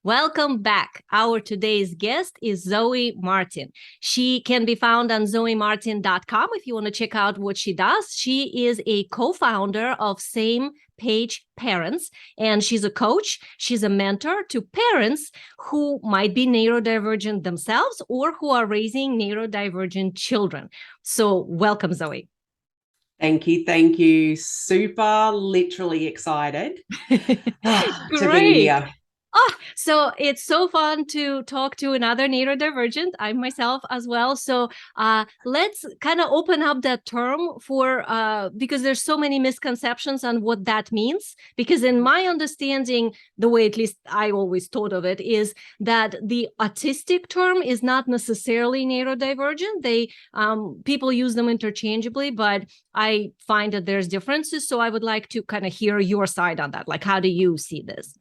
Welcome back. Our today's guest is Zoe Martin. She can be found on zoemartin.com if you want to check out what she does. She is a co-founder of Same Page Parents, and she's a coach. She's a mentor to parents who might be neurodivergent themselves or who are raising neurodivergent children. So welcome, Zoe. Thank you. Thank you. Super literally excited to be here. Oh, so it's so fun to talk to another neurodivergent. I'm myself as well. So let's kind of open up that term for because there's so many misconceptions on what that means. Because in my understanding, the way at least I always thought of it is that the autistic term is not necessarily neurodivergent. They people use them interchangeably, but I find that there's differences. So I would like to kind of hear your side on that. Like, how do you see this?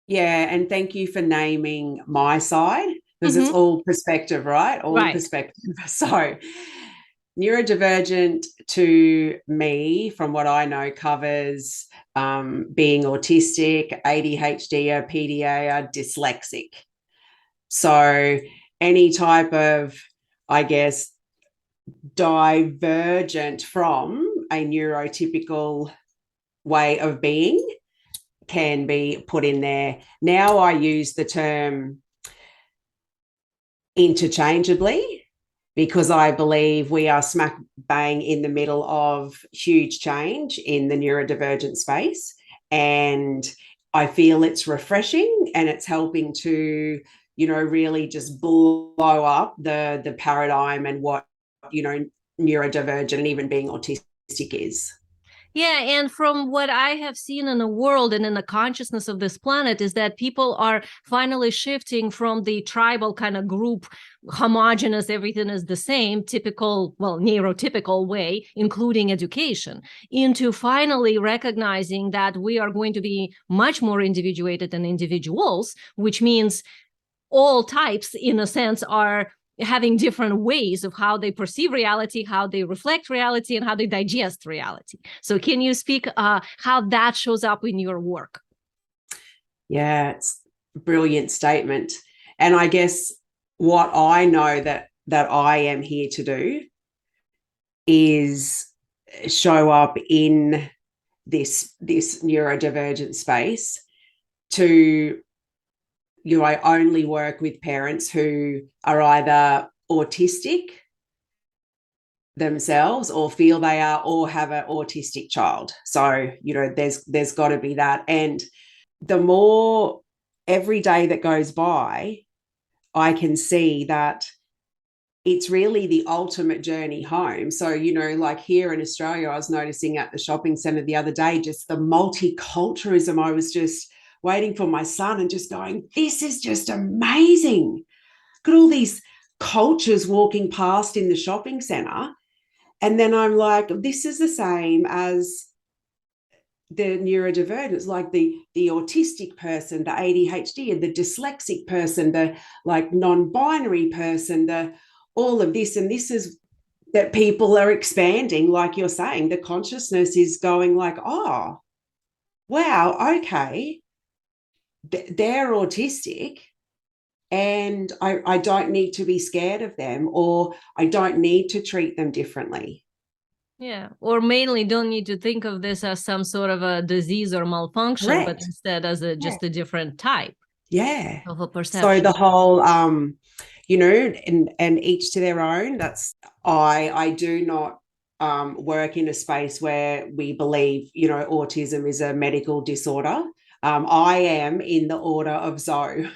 Yeah, and thank you for naming my side because it's all perspective, right? All perspective. So neurodivergent to me, from what I know, covers being autistic, ADHD, or PDA, or dyslexic. So any type of, I guess, divergent from a neurotypical way of being can be put in there. Now I use the term interchangeably because I believe we are smack bang in the middle of huge change in the neurodivergent space. And I feel it's refreshing and it's helping to, really just blow up the paradigm and what, neurodivergent and even being autistic is. Yeah, and from what I have seen in the world and in the consciousness of this planet is that people are finally shifting from the tribal kind of group, homogenous, everything is the same, typical, well, neurotypical way, including education, into finally recognizing that we are going to be much more individuated than individuals, which means all types, in a sense, are having different ways of how they perceive reality, how they reflect reality, and how they digest reality. So can you speak how that shows up in your work? Yeah, it's a brilliant statement. And I guess what I know that I am here to do is show up in this neurodivergent space to I only work with parents who are either autistic themselves or feel they are or have an autistic child. So, there's got to be that. And the more every day that goes by, I can see that it's really the ultimate journey home. So, like here in Australia, I was noticing at the shopping centre the other day, just the multiculturalism. I was just waiting for my son and just going, this is just amazing. Got all these cultures walking past in the shopping centre. And then I'm like, this is the same as the neurodivergent, like the autistic person, the ADHD, and the dyslexic person, the like non-binary person, the all of this. And this is that people are expanding, like you're saying, the consciousness is going like, oh, wow, okay. They're autistic and I don't need to be scared of them, or I don't need to treat them differently. Yeah, or mainly don't need to think of this as some sort of a disease or malfunction, Correct. But instead as just a different type of a perception. So the whole, and each to their own. That's I do not work in a space where we believe, autism is a medical disorder. I am in the order of Zoe.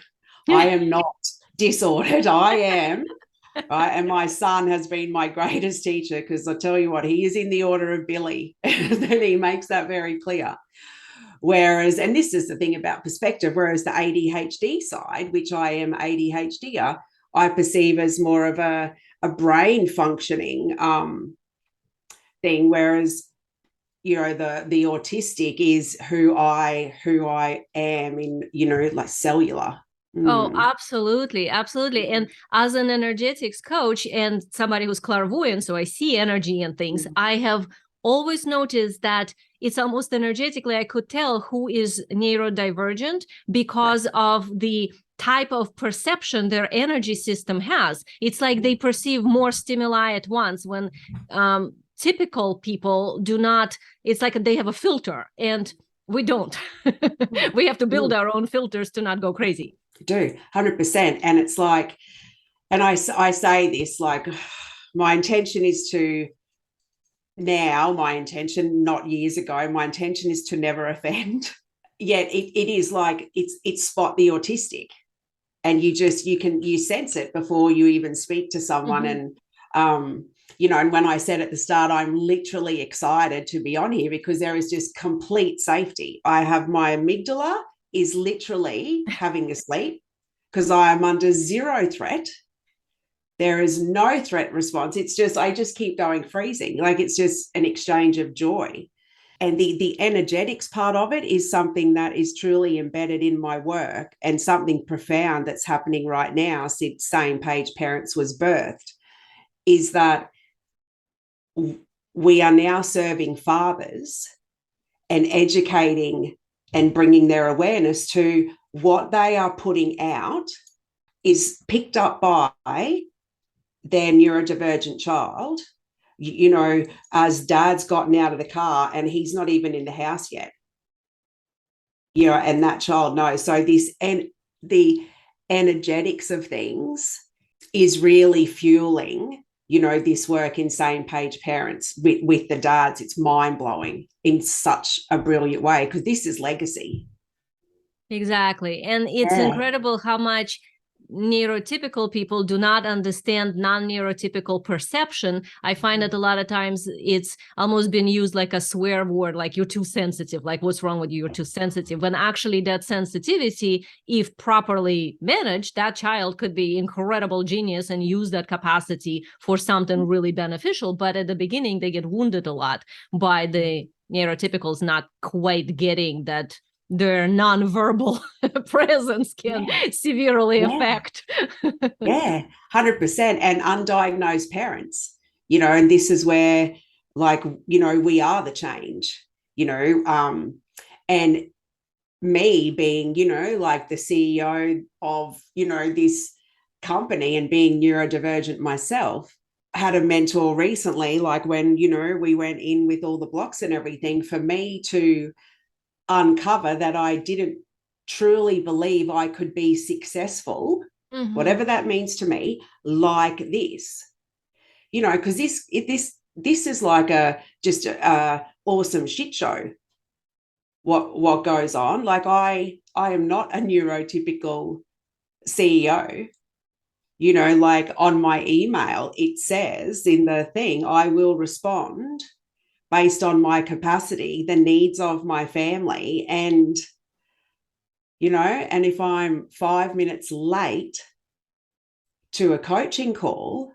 I am not disordered. I am. Right. And my son has been my greatest teacher because I tell you what, he is in the order of Billy. Then he makes that very clear. Whereas, and this is the thing about perspective, whereas the ADHD side, which I am ADHD, I perceive as more of a brain functioning thing, whereas the autistic is who I am in, like cellular. Oh, absolutely. Absolutely. And as an energetics coach and somebody who's clairvoyant, so I see energy and things, I have always noticed that it's almost energetically, I could tell who is neurodivergent because of the type of perception their energy system has. It's like they perceive more stimuli at once, when typical people do not. It's like they have a filter, and we don't. We have to build our own filters to not go crazy. Do 100%. And it's like, and I say this, like, my intention is to, now my intention, not years ago, my intention is to never offend. Yet it is like, it's spot the autistic, and you sense it before you even speak to someone. And and when I said at the start, I'm literally excited to be on here because there is just complete safety. I have my amygdala is literally having a sleep because I am under zero threat. There is no threat response. It's just, I just keep going freezing. Like, it's just an exchange of joy. And the energetics part of it is something that is truly embedded in my work, and something profound that's happening right now since Same Page Parents was birthed, is that we are now serving fathers and educating and bringing their awareness to what they are putting out is picked up by their neurodivergent child. As dad's gotten out of the car and he's not even in the house yet, and that child knows. So the energetics of things is really fueling, this work in Same Page Parents with the dads. It's mind-blowing in such a brilliant way, because this is legacy. Exactly. And it's incredible how much neurotypical people do not understand non-neurotypical perception. I find that a lot of times it's almost been used like a swear word, like you're too sensitive, like what's wrong with you, you're too sensitive, when actually that sensitivity, if properly managed, that child could be incredible genius and use that capacity for something really beneficial. But at the beginning, they get wounded a lot by the neurotypicals not quite getting that their nonverbal presence can severely affect. 100%. And undiagnosed parents, and this is where, like, we are the change, and me being, like the CEO of, this company and being neurodivergent myself, had a mentor recently, like when, we went in with all the blocks and everything, for me to uncover that I didn't truly believe I could be successful, whatever that means to me, like this, because this is like just a awesome shit show. What goes on? Like, I am not a neurotypical CEO. Like on my email, it says in the thing, I will respond based on my capacity, the needs of my family. And, and if I'm 5 minutes late to a coaching call,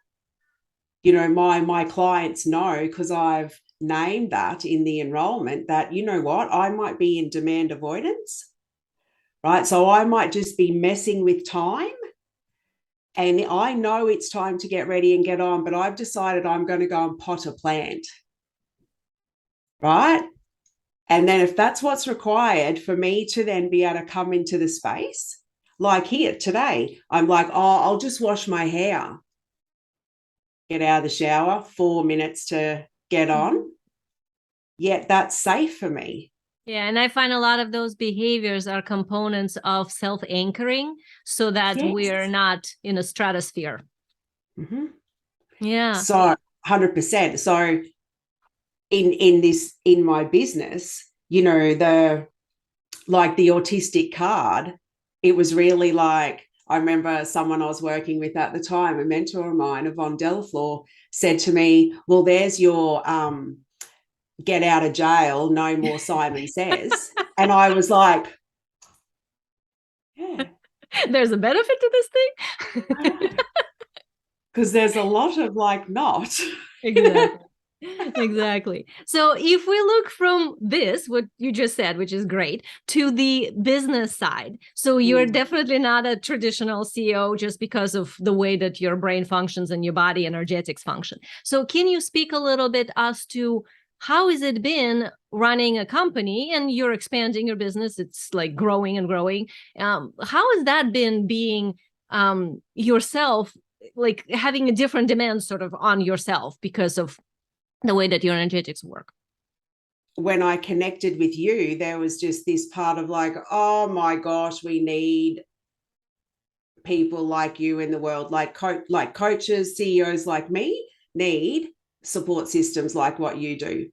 my clients know, because I've named that in the enrollment, that, what, I might be in demand avoidance, right? So I might just be messing with time. And I know it's time to get ready and get on, but I've decided I'm going to go and pot a plant. Right? And then if that's what's required for me to then be able to come into the space, like here today, I'm like, I'll just wash my hair, get out of the shower, 4 minutes to get on. Yet that's safe for me. Yeah, and I find a lot of those behaviors are components of self-anchoring, so that we're not in a stratosphere. Yeah. So 100%. So in my business, the autistic card, it was really like, I remember someone I was working with at the time, a mentor of mine, Yvonne Delafleur, said to me, well, there's your get out of jail, no more Simon Says. And I was like, yeah. There's a benefit to this thing? Because there's a lot of not. Exactly. So if we look from this, what you just said, which is great, to the business side. So you're definitely not a traditional CEO just because of the way that your brain functions and your body energetics function. So can you speak a little bit as to how has it been running a company, and you're expanding your business? It's like growing and growing. How has that been being yourself, like having a different demand sort of on yourself because of the way that your energetics work? When I connected with you, there was just this part of like, oh my gosh, we need people like you in the world, like coaches, CEOs like me need support systems like what you do.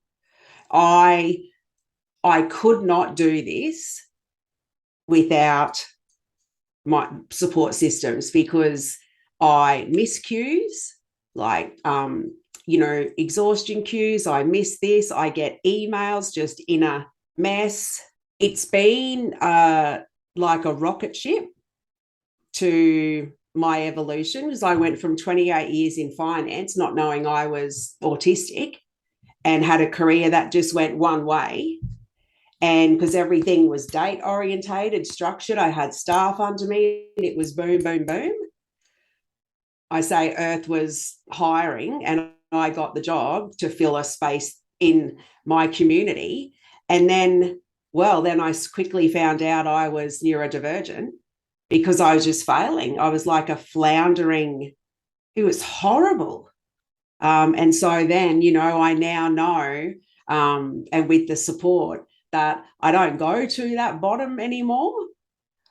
I could not do this without my support systems, because I miss cues, like exhaustion cues. I miss this. I get emails just in a mess. It's been like a rocket ship to my evolution, because I went from 28 years in finance, not knowing I was autistic, and had a career that just went one way. And because everything was date orientated, structured, I had staff under me, and it was boom, boom, boom. I say Earth was hiring, and I got the job to fill a space in my community. And then I quickly found out I was neurodivergent, because I was just failing. I was like a floundering, it was horrible. And so then, I now know, and with the support, that I don't go to that bottom anymore.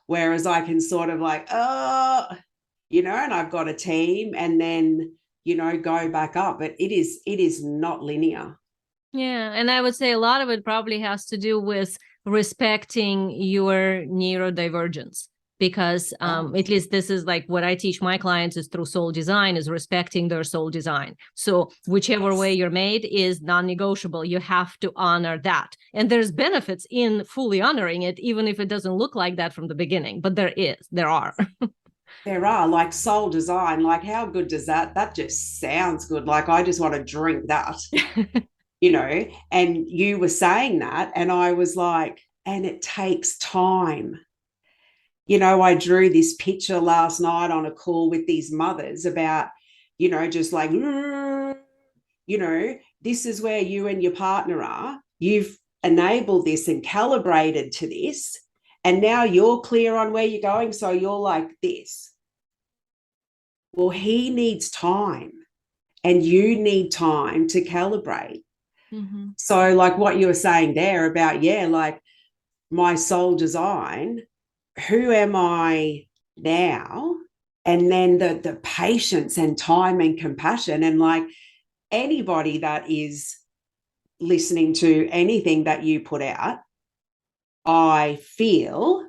Whereas I can sort of like, and I've got a team, and then, go back up. But it is not linear. Yeah. And I would say a lot of it probably has to do with respecting your neurodivergence, because at least this is like what I teach my clients is through soul design, is respecting their soul design. So whichever way you're made is non-negotiable. You have to honor that. And there's benefits in fully honoring it, even if it doesn't look like that from the beginning. But there are. There are, like soul design. Like, how good does that just sounds good. Like, I just want to drink that. And you were saying that, and I was like, and it takes time. I drew this picture last night on a call with these mothers about, just like, this is where you and your partner are. You've enabled this and calibrated to this, and now you're clear on where you're going. So you're like this. Well, he needs time, and you need time to calibrate. Mm-hmm. So like what you were saying there about, like my soul design, who am I now? And then the patience and time and compassion, and like anybody that is listening to anything that you put out, I feel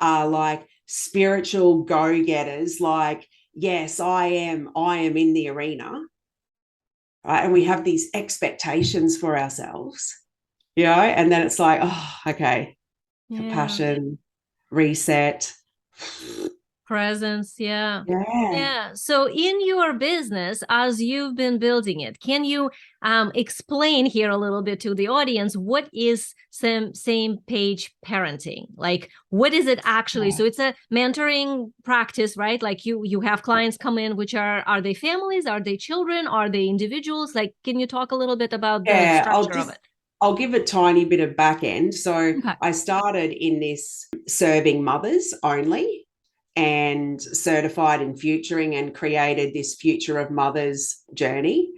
are like spiritual go-getters. Like, yes, I am in the arena. Right? And we have these expectations for ourselves, and then it's like, oh, okay, compassion, reset, presence. Yeah. So in your business, as you've been building it, can you explain here a little bit to the audience, what is same page parenting? Like, what is it actually? So it's a mentoring practice, right? Like you have clients come in, which are they families? Are they children? Are they individuals? Like, can you talk a little bit about the structure of it? I'll give a tiny bit of back end. So I started in this serving mothers only, and certified in futuring, and created this Future of Mothers journey,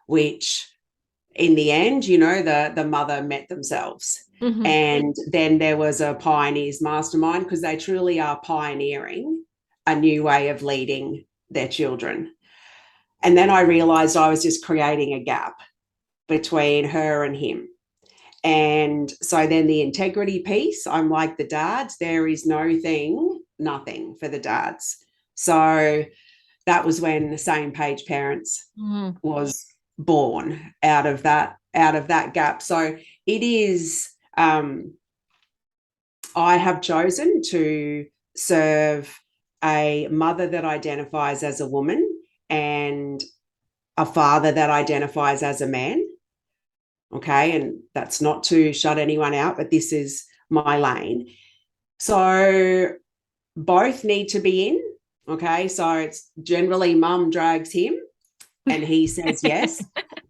which in the end, the mother met themselves. Mm-hmm. And then there was a Pioneers Mastermind, because they truly are pioneering a new way of leading their children. And then I realized I was just creating a gap between her and him. And so then the integrity piece, I'm like the dads, there is nothing for the dads. So that was when the Same Page Parents was born out of that gap. So it is, I have chosen to serve a mother that identifies as a woman, and a father that identifies as a man. Okay. And that's not to shut anyone out, but this is my lane. So both need to be in. Okay. So it's generally mum drags him, and he says yes.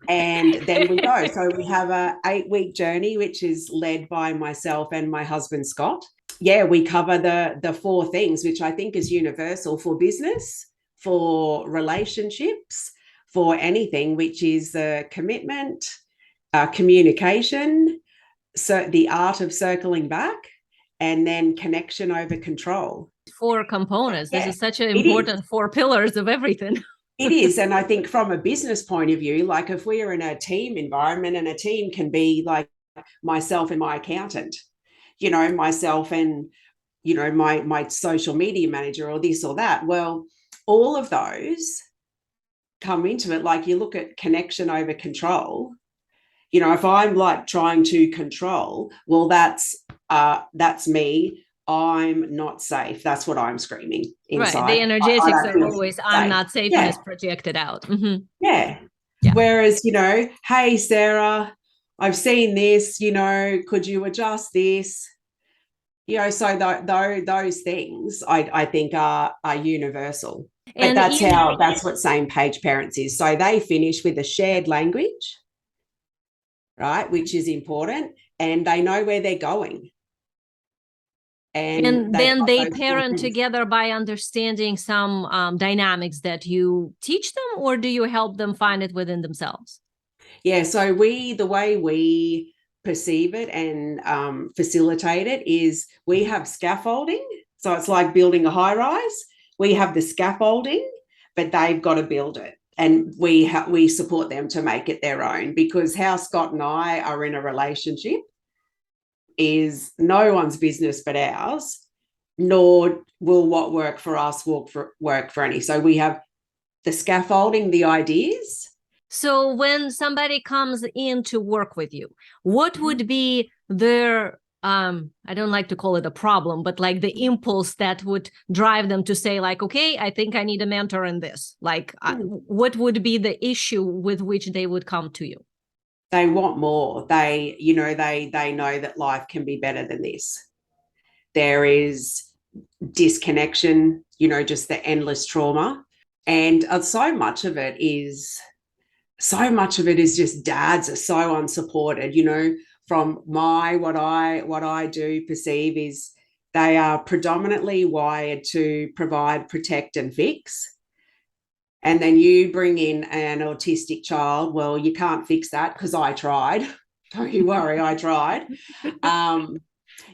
And then we go. So we have a 8-week journey, which is led by myself and my husband, Scott. Yeah, we cover the 4 things, which I think is universal for business, for relationships, for anything, which is commitment, communication, so the art of circling back, and then connection over control. 4 components. Yeah, this is such an important 4 pillars of everything. It is. And I think from a business point of view, like if we are in a team environment, and a team can be like myself and my accountant, myself and, my social media manager, or this or that. Well, all of those come into it. Like you look at connection over control. If I'm like trying to control, well, that's me. I'm not safe. That's what I'm screaming inside. Right. The energetics are always, I'm not safe, and it's projected out. Mm-hmm. Yeah. Whereas, hey, Sarah, I've seen this, could you adjust this? So those things I think are universal. But and that's what Same Page Parents is. So they finish with a shared language, right, which is important, and they know where they're going. And then they parent together by understanding some dynamics that you teach them, or do you help them find it within themselves? Yeah, so the way we perceive it and facilitate it is we have scaffolding. So it's like building a high rise. We have the scaffolding, but they've got to build it. And we support them to make it their own, because how Scott and I are in a relationship is no one's business but ours, nor will what work for us work for any. So we have the scaffolding, the ideas. So when somebody comes in to work with you, what would be their, I don't like to call it a problem, but like the impulse that would drive them to say like, okay, I think I need a mentor in this. Like what would be the issue with which they would come to you? They want more. They know that life can be better than this. There is disconnection, just the endless trauma. And so much of it is just dads are so unsupported, from what I do perceive is they are predominantly wired to provide, protect, and fix. And then you bring in an autistic child. Well, you can't fix that because I tried. Don't you worry, I tried.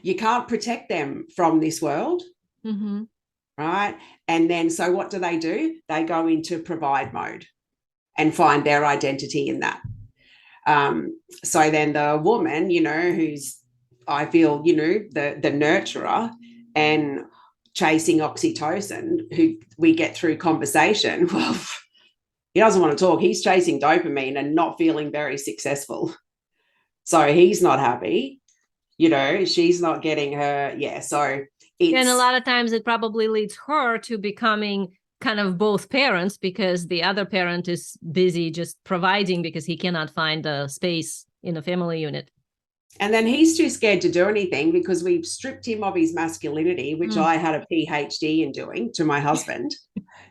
You can't protect them from this world. Mm-hmm. Right? And then so what do? They go into provide mode and find their identity in that. So then the woman, who's, I feel, the nurturer and chasing oxytocin, who we get through conversation, well, he doesn't want to talk. He's chasing dopamine and not feeling very successful. So he's not happy, she's not getting her. Yeah. So and a lot of times it probably leads her to becoming kind of both parents, because the other parent is busy just providing because he cannot find a space in a family unit. And then he's too scared to do anything because we've stripped him of his masculinity, which I had a PhD in doing to my husband.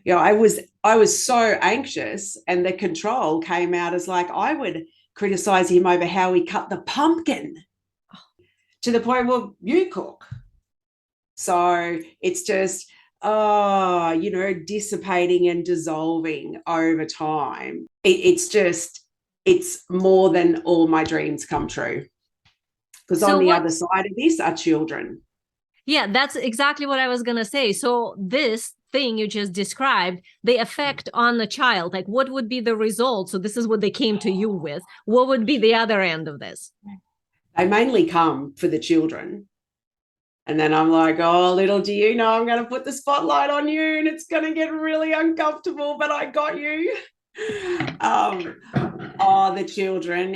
I was so anxious, and the control came out as like I would criticize him over how he cut the pumpkin, to the point where you cook. So it's just, dissipating and dissolving over time. It's more than all my dreams come true. Because on the other side of this are children. Yeah, that's exactly what I was going to say. So this thing you just described, the effect on the child, like what would be the result? So this is what they came to you with. What would be the other end of this? They mainly come for the children. And then I'm like, oh, little do you know, I'm going to put the spotlight on you and it's going to get really uncomfortable, but I got you. The children,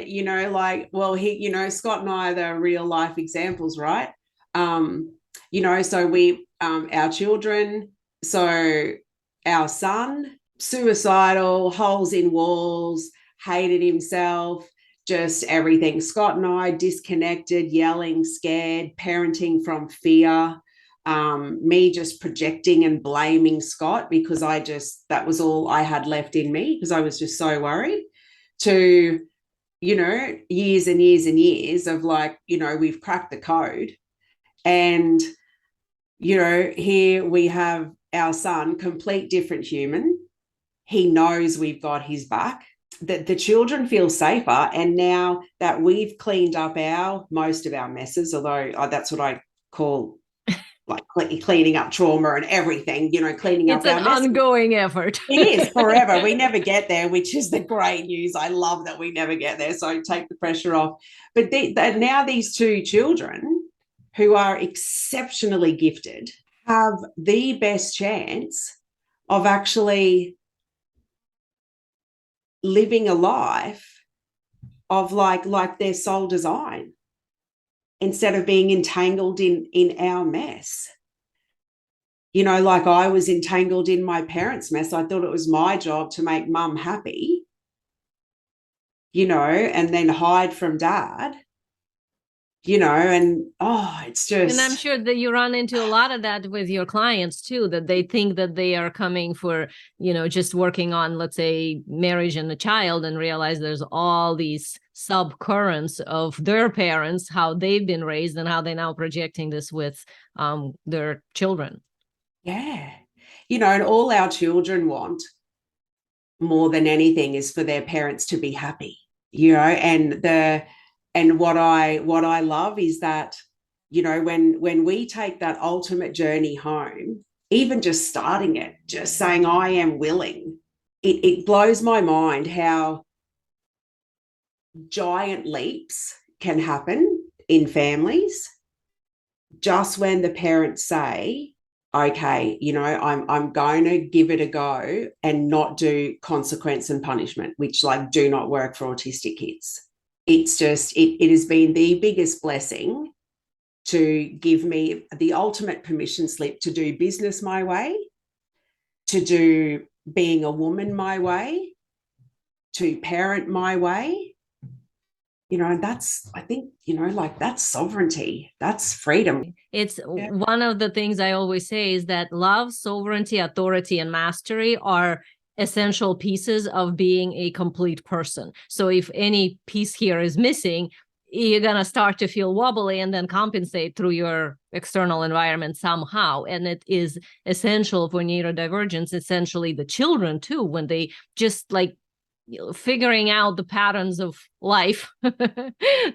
Scott and I are the real life examples, right? So we, our children, so our son, suicidal, holes in walls, hated himself, just everything. Scott and I disconnected, yelling, scared, parenting from fear, me just projecting and blaming Scott because that was all I had left in me because I was just so worried. to, years and years and years of like, we've cracked the code. And, here we have our son, complete different human. He knows we've got his back, that the children feel safer. And now that we've cleaned up most of our messes, although that's what I call like cleaning up trauma and everything, cleaning up our messes. It's an ongoing effort. It is forever. We never get there, which is the great news. I love that we never get there. So take the pressure off. But now these two children who are exceptionally gifted have the best chance of actually living a life of like their soul design, instead of being entangled in our mess. Like I was entangled in my parents' mess. I thought it was my job to make mum happy, and then hide from dad, and it's just. And I'm sure that you run into a lot of that with your clients too, that they think that they are coming for, just working on, let's say, marriage and a child, and realize there's all these subcurrents of their parents, how they've been raised and how they're now projecting this with their children. Yeah. And all our children want more than anything is for their parents to be happy, and what I love is that, when we take that ultimate journey home, even just starting it, just saying, I am willing, it blows my mind how giant leaps can happen in families just when the parents say, okay, I'm going to give it a go and not do consequence and punishment, which like do not work for autistic kids. It's just, it has been the biggest blessing to give me the ultimate permission slip to do business my way, to do being a woman my way, to parent my way. And that's, I think, like that's sovereignty, that's freedom. It's one of the things I always say is that love, sovereignty, authority, and mastery are essential pieces of being a complete person. So if any piece here is missing, you're going to start to feel wobbly and then compensate through your external environment somehow. And it is essential for neurodivergence, essentially the children too, when they just like figuring out the patterns of life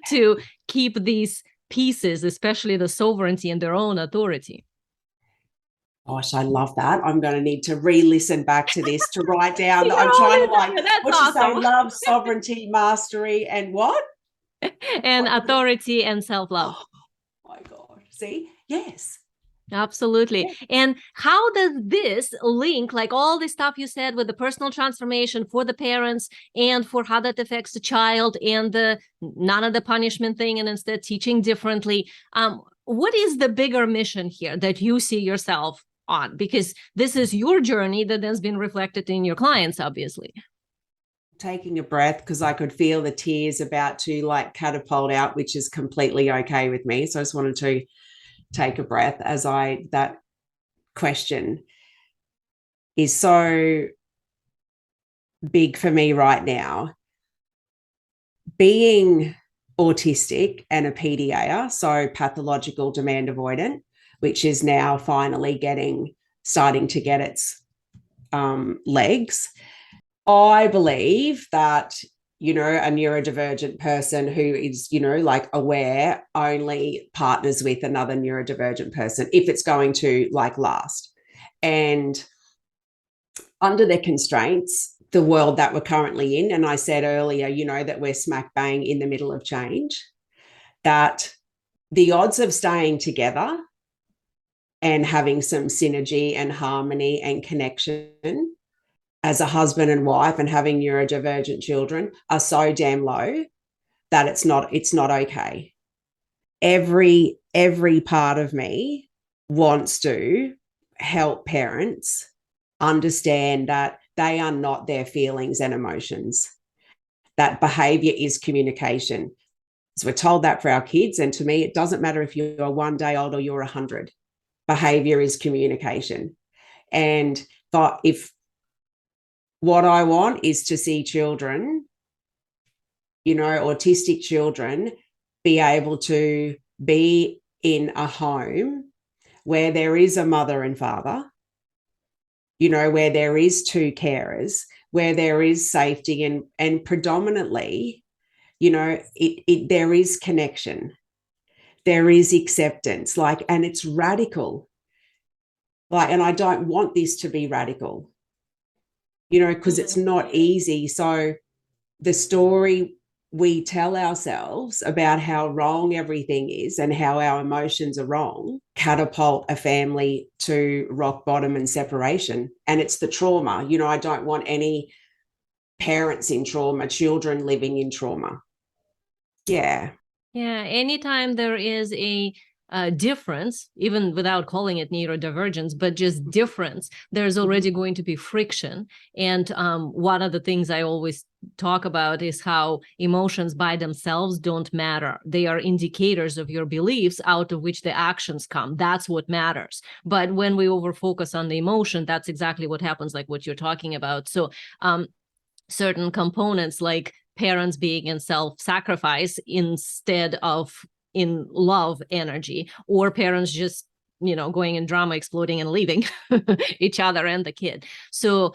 to keep these pieces, especially the sovereignty and their own authority. Gosh, I love that. I'm going to need to re-listen back to this to write down. I'm trying to like, what awesome. You say, love, sovereignty, mastery, and what? And authority and self-love. Oh my God. See? Yes. Absolutely. Yeah. And how does this link, like all the stuff you said with the personal transformation for the parents and for how that affects the child and the none of the punishment thing and instead teaching differently? What is the bigger mission here that you see yourself on? Because this is your journey that has been reflected in your clients, obviously. Taking a breath because I could feel the tears about to like catapult out, which is completely okay with me. So I just wanted to take a breath as that question is so big for me right now. Being autistic and a PDA, so pathological demand avoidant, which is now finally starting to get its legs. I believe that, a neurodivergent person who is, like aware only partners with another neurodivergent person if it's going to like last. And under the constraints, the world that we're currently in, and I said earlier, that we're smack bang in the middle of change, that the odds of staying together and having some synergy and harmony and connection as a husband and wife and having neurodivergent children are so damn low that it's not okay. Every part of me wants to help parents understand that they are not their feelings and emotions, that behavior is communication. So we're told that for our kids. And to me, it doesn't matter if you're 1 day old or you're 100. Behavior is communication. And if what I want is to see children autistic children be able to be in a home where there is a mother and father, where there is two carers, where there is safety and predominantly, there is connection, there is acceptance, and it's radical. And I don't want this to be radical, because it's not easy. So the story we tell ourselves about how wrong everything is and how our emotions are wrong catapult a family to rock bottom and separation. And it's the trauma. I don't want any parents in trauma, children living in trauma. Yeah. Yeah. Anytime there is a difference, even without calling it neurodivergence, but just difference, there's already going to be friction. And one of the things I always talk about is how emotions by themselves don't matter. They are indicators of your beliefs out of which the actions come. That's what matters. But when we overfocus on the emotion, that's exactly what happens, like what you're talking about. So certain components like parents being in self-sacrifice instead of in love energy, or parents just, going in drama, exploding and leaving each other and the kid. So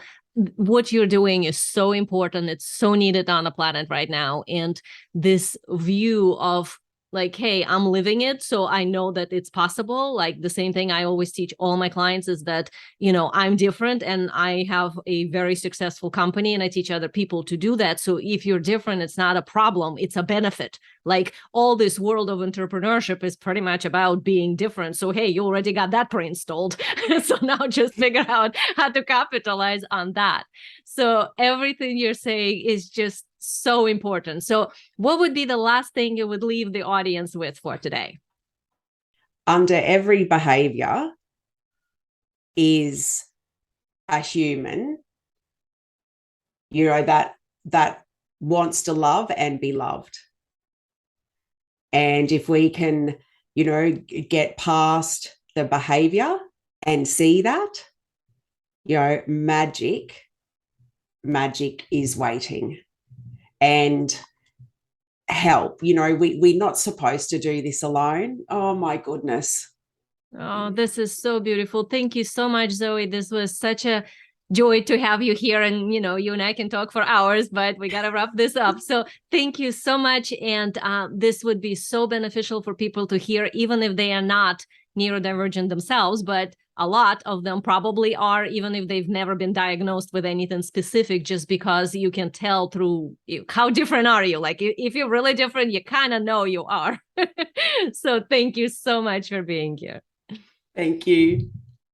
what you're doing is so important. It's so needed on the planet right now. And this view of like, hey, I'm living it, so I know that it's possible. Like the same thing I always teach all my clients is that, I'm different and I have a very successful company and I teach other people to do that. So if you're different, it's not a problem, it's a benefit. Like all this world of entrepreneurship is pretty much about being different. So, hey, you already got that pre-installed. So now just figure out how to capitalize on that. So everything you're saying is just so important. So what would be the last thing you would leave the audience with for today? Under every behavior is a human, that wants to love and be loved. And if we can, get past the behavior and see that, magic is waiting. And help, we're not supposed to do this alone. Oh my goodness. Oh, this is so beautiful. Thank you so much, Zoe. This was such a joy to have you here, and you and I can talk for hours, but we got to wrap this up. So thank you so much. And this would be so beneficial for people to hear, even if they are not neurodivergent themselves, but a lot of them probably are, even if they've never been diagnosed with anything specific, just because you can tell through how different are you. Like if you're really different, you kind of know you are. So thank you so much for being here. Thank you.